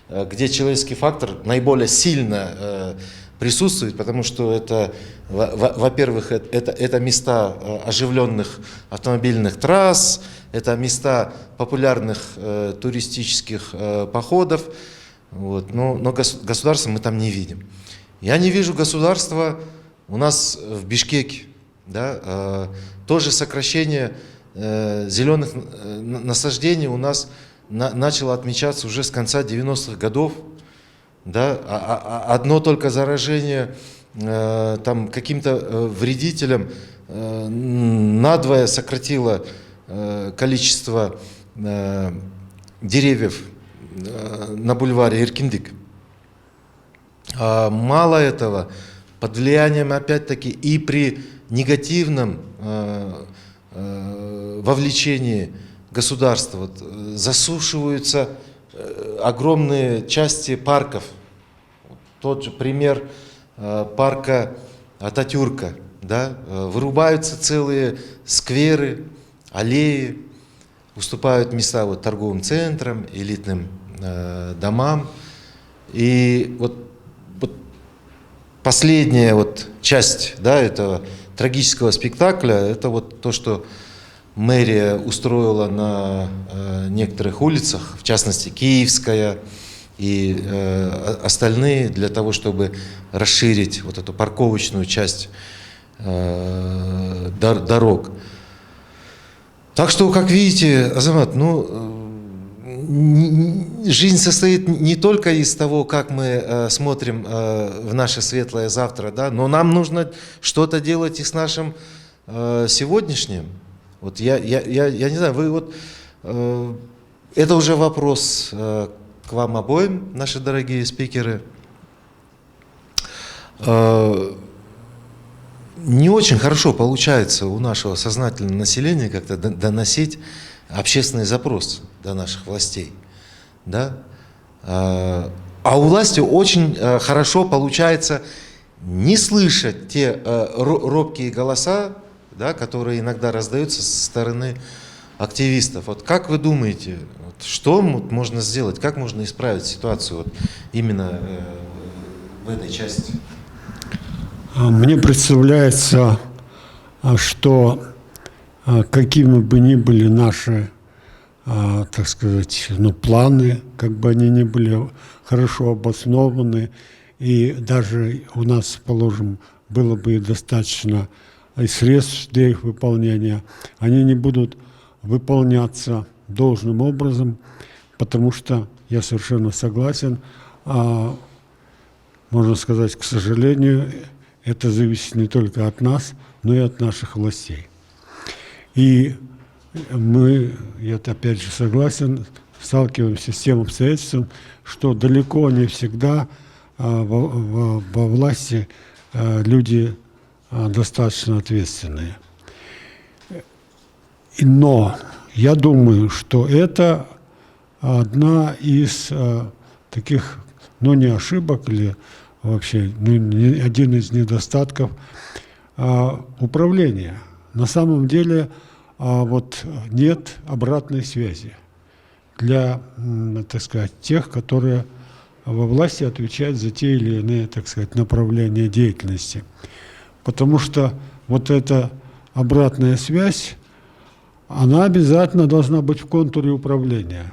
где человеческий фактор наиболее сильно присутствует, потому что это, во-первых, это места оживленных автомобильных трасс, это места популярных туристических походов, вот, но государства мы там не видим. Я не вижу государства у нас в Бишкеке, да, тоже сокращение зеленых насаждений у нас начало отмечаться уже с конца 90-х годов. Да, одно только заражение там каким-то вредителем надвое сократило количество деревьев на бульваре Иркиндик. Мало этого, под влиянием, опять-таки, и при негативном вовлечении государства засушиваются огромные части парков. Тот же пример парка Ататюрка. Да? Вырубаются целые скверы, аллеи, уступают места торговым центрам, элитным домам. И вот последняя часть, да, этого трагического спектакля, это то, что мэрия устроила на некоторых улицах, в частности Киевская и остальные, для того, чтобы расширить эту парковочную часть дорог. Так что, как видите, Азамат, жизнь состоит не только из того, как мы смотрим в наше светлое завтра, да, но нам нужно что-то делать и с нашим сегодняшним. Вот я не знаю, вы вот, это уже вопрос к вам обоим, наши дорогие спикеры. Не очень хорошо получается у нашего сознательного населения как-то доносить общественный запрос до наших властей. Да? А у власти очень хорошо получается не слышать те робкие голоса, да, которые иногда раздаются со стороны активистов. Вот как вы думаете, вот что можно сделать, как можно исправить ситуацию вот именно в этой части? Мне представляется, что какими бы ни были наши, так сказать, планы, как бы они ни были хорошо обоснованы, и даже у нас, положим, было бы достаточно и средств для их выполнения, они не будут выполняться должным образом, потому что, я совершенно согласен, можно сказать, к сожалению, это зависит не только от нас, но и от наших властей. И мы, я опять же согласен, сталкиваемся с тем обстоятельством, что далеко не всегда во власти люди достаточно ответственные. Но я думаю, что это одна из таких, не ошибок или вообще один из недостатков управления. На самом деле вот нет обратной связи для, так сказать, тех, которые во власти отвечают за те или иные, так сказать, направления деятельности. Потому что вот эта обратная связь, она обязательно должна быть в контуре управления.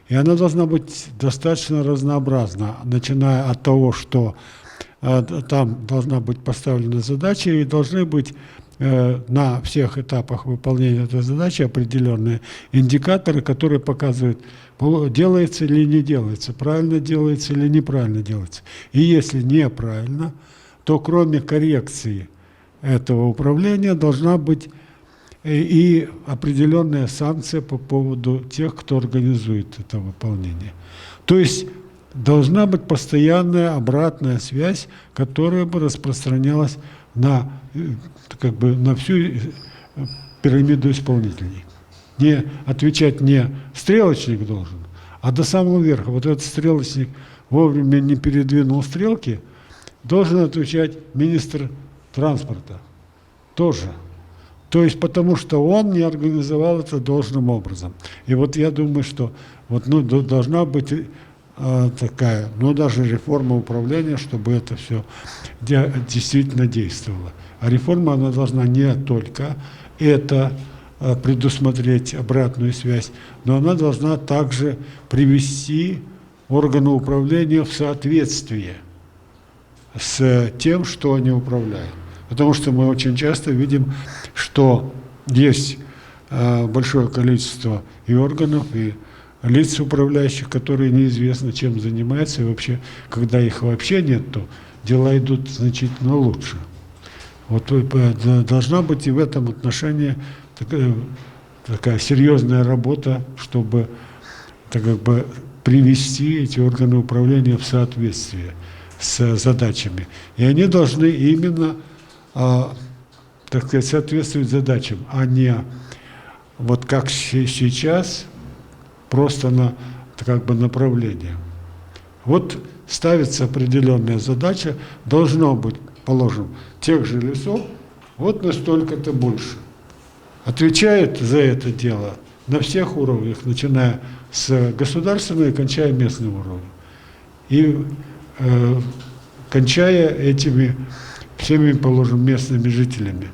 И она должна быть достаточно разнообразна, начиная от того, что там должна быть поставлена задача, и должны быть на всех этапах выполнения этой задачи определенные индикаторы, которые показывают, делается или не делается, правильно делается или неправильно делается. И если неправильно, то кроме коррекции этого управления должна быть и определенная санкция по поводу тех, кто организует это выполнение. То есть должна быть постоянная обратная связь, которая бы распространялась на всю пирамиду исполнителей. Не отвечать не стрелочник должен, а до самого верха. Вот этот стрелочник вовремя не передвинул стрелки, должен отвечать министр транспорта тоже. То есть потому что он не организовал это должным образом. И вот я думаю, что должна быть такая, даже реформа управления, чтобы это все действительно действовало. А реформа, она должна не только это предусмотреть обратную связь, но она должна также привести органы управления в соответствие с тем, что они управляют. Потому что мы очень часто видим, что есть большое количество и органов, и лиц управляющих, которые неизвестно чем занимаются, и вообще, когда их вообще нет, то дела идут значительно лучше. Вот должна быть и в этом отношении такая серьезная работа, чтобы привести эти органы управления в соответствие с задачами. И они должны именно соответствовать задачам, а не вот как сейчас, просто на направление. Вот ставится определенная задача, должно быть, положим, тех же лесов, вот настолько-то больше. Отвечает за это дело на всех уровнях, начиная с государственного и кончая местным уровнем. И кончая этими всеми, положим, местными жителями.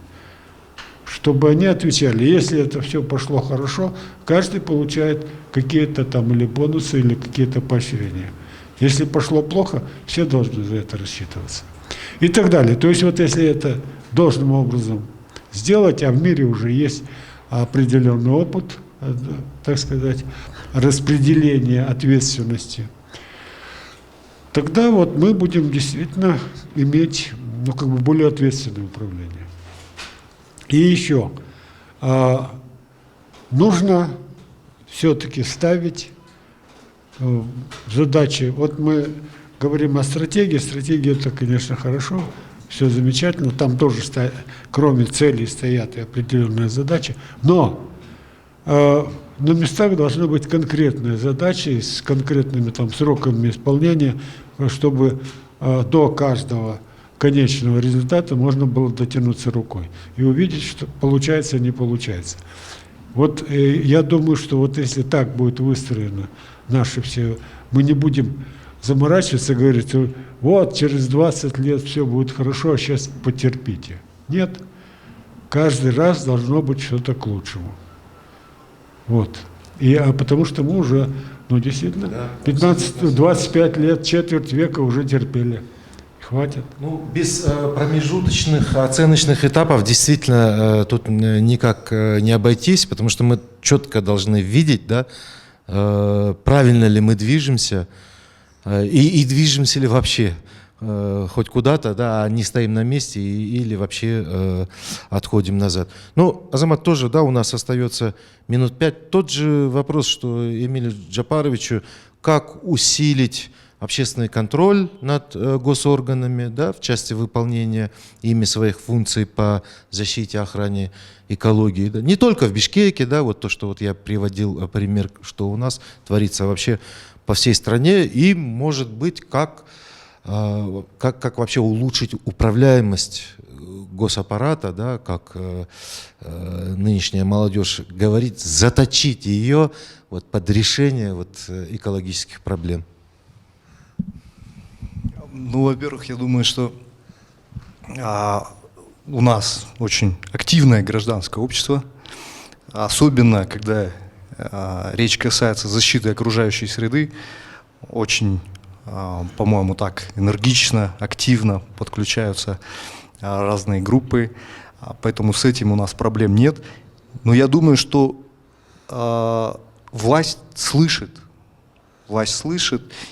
Чтобы они отвечали, если это все пошло хорошо, каждый получает какие-то там или бонусы, или какие-то поощрения. Если пошло плохо, все должны за это рассчитываться. И так далее. То есть вот если это должным образом сделать, а в мире уже есть определенный опыт так сказать, распределения ответственности, тогда вот мы будем действительно иметь, ну, как бы более ответственное управление. И еще нужно все-таки ставить задачи. Вот мы говорим о стратегии. Стратегия — это, конечно, хорошо, все замечательно. Там тоже, кроме целей, стоят и определенные задачи. Но на местах должны быть конкретные задачи с конкретными там сроками исполнения, чтобы до каждого конечного результата можно было дотянуться рукой и увидеть, что получается, не получается. Вот я думаю, что вот если так будет выстроено наше все, мы не будем заморачиваться, говорить, вот через 20 лет все будет хорошо, а сейчас потерпите. Нет, каждый раз должно быть что-то к лучшему. Вот. Потому что мы уже, ну действительно, 25 лет, четверть века уже терпели. Хватит. Ну, без промежуточных оценочных этапов действительно тут никак не обойтись, потому что мы четко должны видеть, да, правильно ли мы движемся и движемся ли вообще хоть куда-то, да, а не стоим на месте или вообще отходим назад. Ну, Азамат, тоже, да, у нас остается минут 5. Тот же вопрос, что Эмилю Джапаровичу, как усилить общественный контроль над госорганами, да, в части выполнения ими своих функций по защите, охране экологии. Да. Не только в Бишкеке, да, вот то, что вот я приводил пример, что у нас творится вообще по всей стране, и, может быть, как вообще улучшить управляемость госаппарата, да, как нынешняя молодежь говорит, заточить ее вот под решение вот экологических проблем. Ну, во-первых, я думаю, что у нас очень активное гражданское общество, особенно когда речь касается защиты окружающей среды, очень, по-моему, так энергично, активно подключаются разные группы, поэтому с этим у нас проблем нет. Но я думаю, что власть слышит,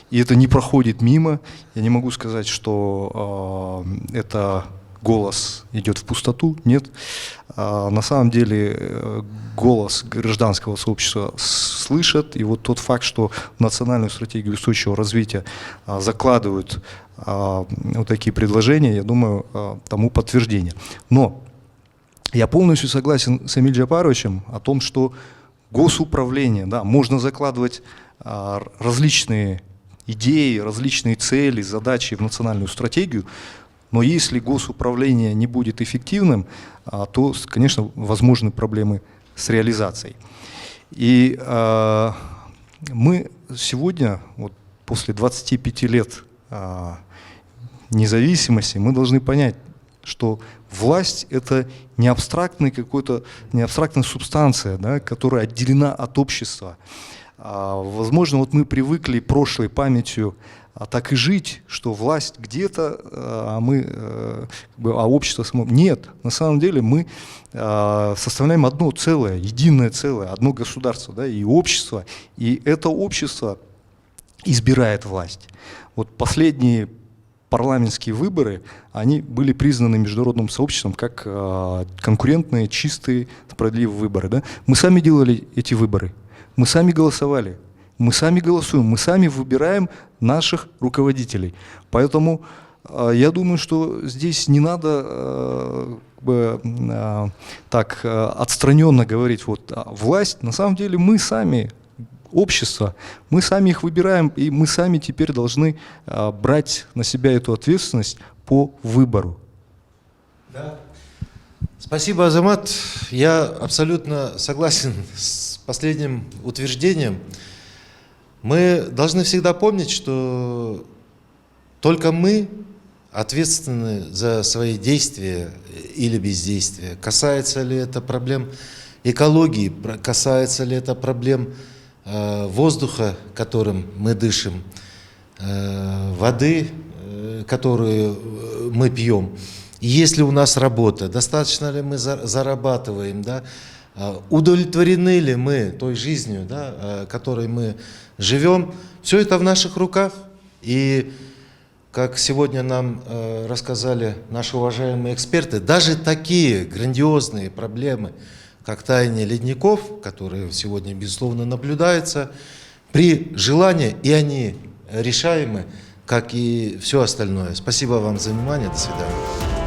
и это не проходит мимо. Я не могу сказать, что это голос идет в пустоту, нет. На самом деле голос гражданского сообщества слышат, и вот тот факт, что в национальную стратегию устойчивого развития закладывают вот такие предложения, я думаю, тому подтверждение. Но я полностью согласен с Эмилем Джапаровичем о том, что госуправление, да, можно закладывать различные идеи, различные цели, задачи в национальную стратегию, но если госуправление не будет эффективным, то, конечно, возможны проблемы с реализацией. И мы сегодня, вот, после 25 лет независимости, мы должны понять, что власть — это не абстрактная субстанция, да, которая отделена от общества. Возможно, вот мы привыкли прошлой памятью так и жить, что власть где-то, а общество само. Нет, на самом деле мы составляем одно целое, единое целое, одно государство, да, и общество, и это общество избирает власть. Вот последние парламентские выборы, они были признаны международным сообществом как конкурентные, чистые, справедливые выборы. Да? Мы сами делали эти выборы, мы сами голосовали, мы сами голосуем, мы сами выбираем наших руководителей. Поэтому я думаю, что здесь не надо так отстраненно говорить, вот власть, на самом деле мы сами, общество, мы сами их выбираем, и мы сами теперь должны брать на себя эту ответственность по выбору. Да. Спасибо, Азамат. Я абсолютно согласен с последним утверждением. Мы должны всегда помнить, что только мы ответственны за свои действия или бездействия. Касается ли это проблем экологии, касается ли это проблем воздуха, которым мы дышим, воды, которую мы пьем. Есть ли у нас работа, достаточно ли мы зарабатываем, да? Удовлетворены ли мы той жизнью, да, которой мы живем? Все это в наших руках. И как сегодня нам рассказали наши уважаемые эксперты, даже такие грандиозные проблемы, как таяние ледников, которые сегодня, безусловно, наблюдаются, при желании и они решаемы, как и все остальное. Спасибо вам за внимание. До свидания.